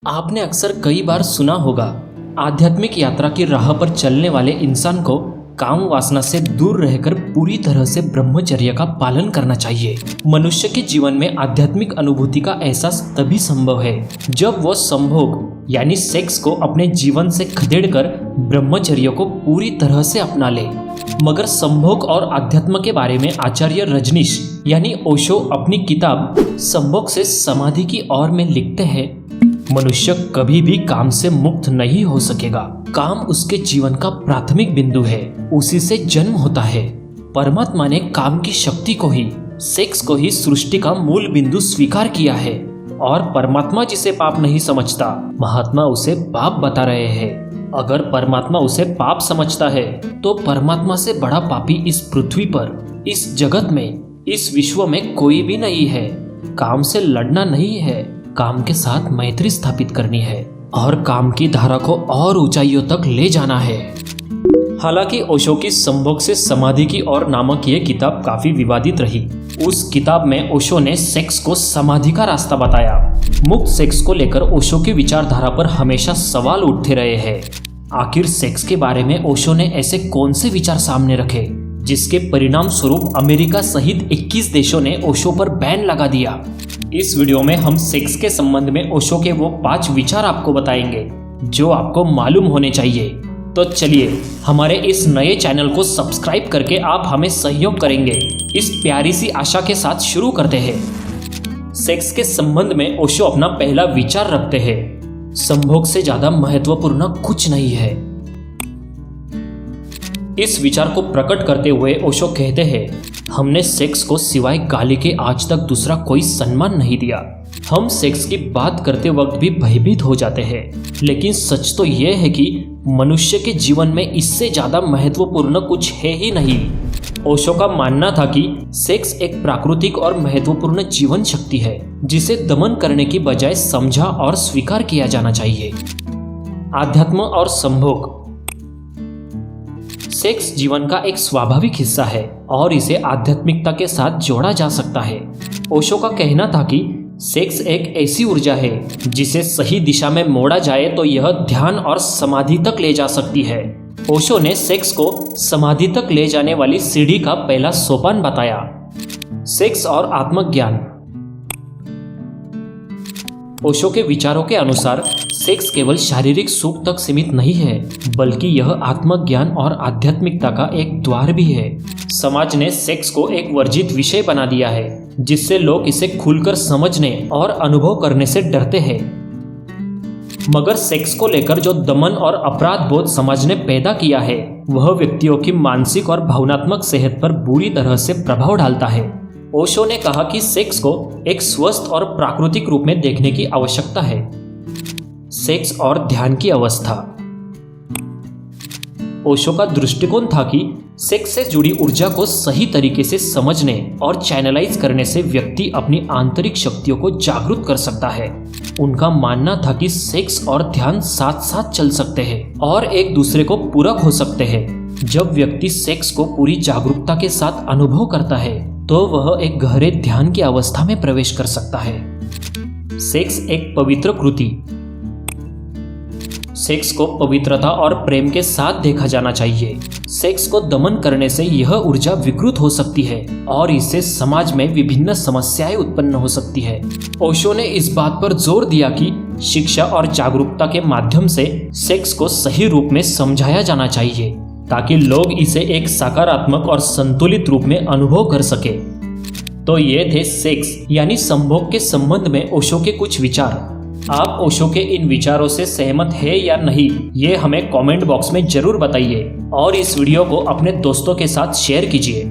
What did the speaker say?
आपने अक्सर कई बार सुना होगा, आध्यात्मिक यात्रा की राह पर चलने वाले इंसान को काम वासना से दूर रहकर पूरी तरह से ब्रह्मचर्य का पालन करना चाहिए। मनुष्य के जीवन में आध्यात्मिक अनुभूति का एहसास तभी संभव है जब वो संभोग यानी सेक्स को अपने जीवन से खदेड़कर ब्रह्मचर्य को पूरी तरह से अपना ले। मगर संभोग और आध्यात्म के बारे में आचार्य रजनीश यानी ओशो अपनी किताब संभोग से समाधि की ओर में लिखते हैं, मनुष्य कभी भी काम से मुक्त नहीं हो सकेगा। काम उसके जीवन का प्राथमिक बिंदु है, उसी से जन्म होता है। परमात्मा ने काम की शक्ति को ही, सेक्स को ही सृष्टि का मूल बिंदु स्वीकार किया है और परमात्मा जिसे पाप नहीं समझता, महात्मा उसे पाप बता रहे हैं। अगर परमात्मा उसे पाप समझता है तो परमात्मा से बड़ा पापी इस पृथ्वी पर, इस जगत में, इस विश्व में कोई भी नहीं है। काम से लड़ना नहीं है, काम के साथ मैत्री स्थापित करनी है और काम की धारा को और ऊंचाइयों तक ले जाना है। हालांकि ओशो की संभोग से समाधि की ओर नामक ये किताब काफी विवादित रही। उस किताब में ओशो ने सेक्स को समाधि का रास्ता बताया। मुक्त सेक्स को लेकर ओशो की विचारधारा पर हमेशा सवाल उठते रहे हैं। आखिर सेक्स के बारे में ओशो ने ऐसे कौन से विचार सामने रखे जिसके परिणाम स्वरूप अमेरिका सहित 21 देशों ने ओशो पर बैन लगा दिया। इस वीडियो में हम सेक्स के संबंध में ओशो के वो 5 विचार आपको बताएंगे जो आपको मालूम होने चाहिए। तो चलिए हमारे इस नए चैनल को सब्सक्राइब करके आप हमें सहयोग करेंगे। इस प्यारी सी आशा के साथ शुरू करते हैं। सेक्स के संबंध में ओशो अपना पहला विचार रखते हैं, संभोग से ज्यादा महत्वपूर्ण कुछ नहीं है। इस विचार को प्रकट करते हुए ओशो कहते हैं, हमने सेक्स को सिवाय गाली के आज तक दूसरा कोई सम्मान नहीं दिया। हम सेक्स की बात करते वक्त भी भयभीत हो जाते हैं, लेकिन सच तो यह है कि मनुष्य के जीवन में इससे ज्यादा महत्वपूर्ण कुछ है ही नहीं। ओशो का मानना था कि सेक्स एक प्राकृतिक और महत्वपूर्ण जीवन शक्ति है जिसे दमन करने की बजाय समझा और स्वीकार किया जाना चाहिए। आध्यात्म और संभोग। सेक्स जीवन का एक स्वाभाविक हिस्सा है और इसे आध्यात्मिकता के साथ जोड़ा जा सकता है। ओशो का कहना था कि सेक्स एक ऐसी ऊर्जा है जिसे सही दिशा में मोड़ा जाए तो यह ध्यान और समाधि तक ले जा सकती है। ओशो ने सेक्स को समाधि तक ले जाने वाली सीढ़ी का पहला सोपान बताया। सेक्स और आत्मज्ञान। ओशो के विचारों के अनुसार सेक्स केवल शारीरिक सुख तक सीमित नहीं है, बल्कि यह आत्मज्ञान और आध्यात्मिकता का एक द्वार भी है। समाज ने सेक्स को एक वर्जित विषय बना दिया है, जिससे लोग इसे खुलकर समझने और अनुभव करने से डरते हैं। मगर सेक्स को लेकर जो दमन और अपराध बोध समाज ने पैदा किया है, वह व्यक्तियों की मानसिक और भावनात्मक सेहत पर बुरी तरह से प्रभाव डालता है। ओशो ने कहा कि सेक्स को एक स्वस्थ और प्राकृतिक रूप में देखने की आवश्यकता है। सेक्स और ध्यान की अवस्था। ओशो का दृष्टिकोण था कि सेक्स से जुड़ी ऊर्जा को सही तरीके से समझने और चैनलाइज करने से व्यक्ति अपनी आंतरिक शक्तियों को जागरूक कर सकता है। उनका मानना था कि सेक्स और ध्यान साथ साथ चल सकते हैं और एक दूसरे को पूरक हो सकते हैं। जब व्यक्ति सेक्स को पूरी जागरूकता के साथ अनुभव करता है तो वह एक गहरे ध्यान की अवस्था में प्रवेश कर सकता है। सेक्स एक पवित्र कृति। सेक्स को पवित्रता और प्रेम के साथ देखा जाना चाहिए। सेक्स को दमन करने से यह ऊर्जा विकृत हो सकती है और इससे समाज में विभिन्न समस्याएं उत्पन्न हो सकती है। ओशो ने इस बात पर जोर दिया कि शिक्षा और जागरूकता के माध्यम से सेक्स को सही रूप में समझाया जाना चाहिए ताकि लोग इसे एक सकारात्मक और संतुलित रूप में अनुभव कर सके। तो ये थे सेक्स यानी संभोग के संबंध में ओशो के कुछ विचार। आप ओशो के इन विचारों से सहमत है या नहीं, ये हमें कमेंट बॉक्स में जरूर बताइए और इस वीडियो को अपने दोस्तों के साथ शेयर कीजिए।